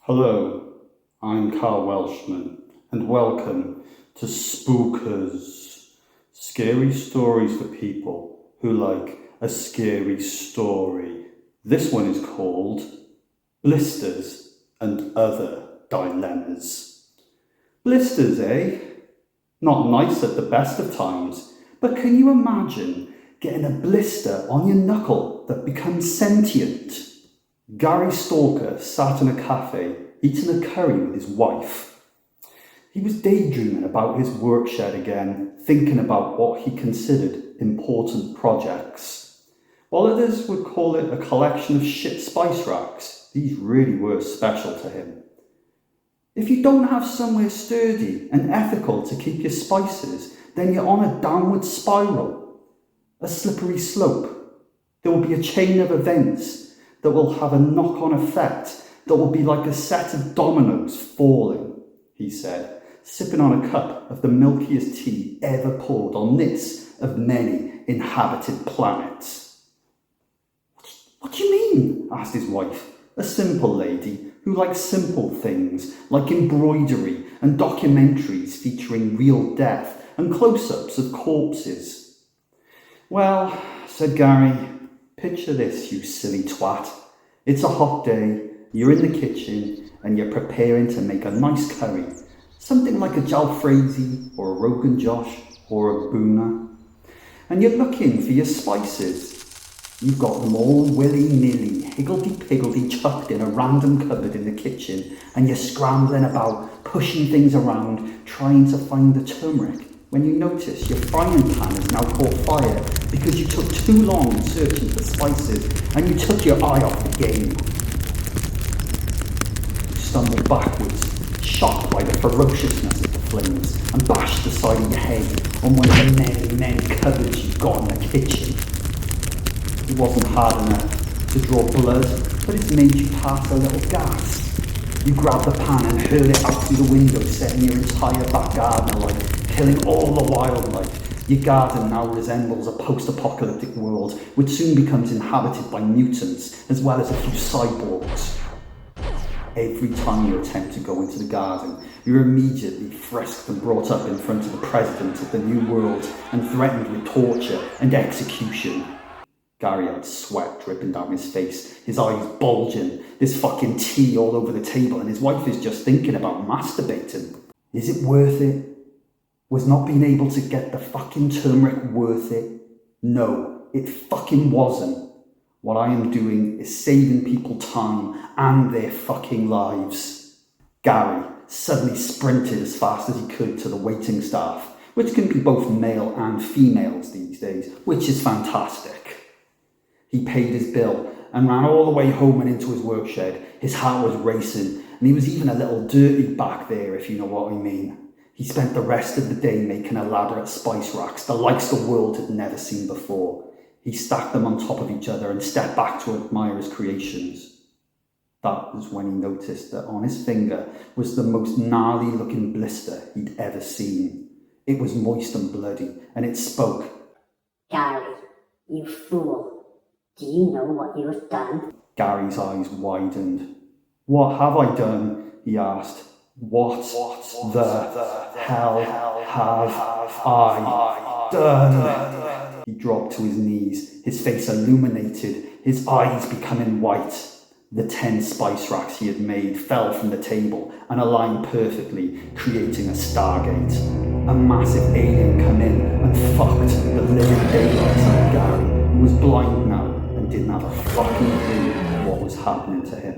Hello, I'm Karl Welshman, and welcome to Spookers. Scary stories for people who like a scary story. This one is called Blisters and Other Dilemmas. Blisters, eh? Not nice at the best of times, but can you imagine getting a blister on your knuckle that becomes sentient? Gary Stalker sat in a cafe eating a curry with his wife. He was daydreaming about his work shed again, thinking about what he considered important projects. While others would call it a collection of shit spice racks, these really were special to him. If you don't have somewhere sturdy and ethical to keep your spices, then you're on a downward spiral, a slippery slope. There will be a chain of events that will have a knock-on effect that will be like a set of dominoes falling, he said, sipping on a cup of the milkiest tea ever poured on this of many inhabited planets. What do you mean? Asked his wife, a simple lady who likes simple things like embroidery and documentaries featuring real death and close-ups of corpses. Well, said Gary, picture this, you silly twat. It's a hot day, you're in the kitchen, and you're preparing to make a nice curry. Something like a jalfrezi, or a Rogan Josh, or a boona. And you're looking for your spices. You've got them all willy-nilly, higgledy-piggledy chucked in a random cupboard in the kitchen, and you're scrambling about, pushing things around, trying to find the turmeric, when you notice your frying pan has now caught fire because you took too long searching for spices and you took your eye off the game. You stumbled backwards, shocked by the ferociousness of the flames, and bashed the side of your head on one of the many cupboards you've got in the kitchen. It wasn't hard enough to draw blood, but it's made you pass a little gas. You grab the pan and hurl it out through the window, setting your entire back garden alight, killing all the wildlife. Your garden now resembles a post-apocalyptic world, which soon becomes inhabited by mutants, as well as a few cyborgs. Every time you attempt to go into the garden, you're immediately frisked and brought up in front of the president of the new world and threatened with torture and execution. Gary had sweat dripping down his face, his eyes bulging, this fucking tea all over the table, and his wife is just thinking about masturbating. Is it worth it? Was not being able to get the fucking turmeric worth it? No, it fucking wasn't. What I am doing is saving people time and their fucking lives. Gary suddenly sprinted as fast as he could to the waiting staff, which can be both male and females these days, which is fantastic. He paid his bill and ran all the way home and into his work shed. His heart was racing, and he was even a little dirty back there, if you know what I mean. He spent the rest of the day making elaborate spice racks, the likes the world had never seen before. He stacked them on top of each other and stepped back to admire his creations. That was when he noticed that on his finger was the most gnarly looking blister he'd ever seen. It was moist and bloody, and it spoke. Gary, you fool. Do you know what you have done? Gary's eyes widened. What have I done? He asked. What the hell have I done? He dropped to his knees, his face illuminated, his eyes becoming white. The 10 spice racks he had made fell from the table and aligned perfectly, creating a stargate. A massive alien come in and fucked the living daylights out of Gary, who was blind now and didn't have a fucking clue what was happening to him.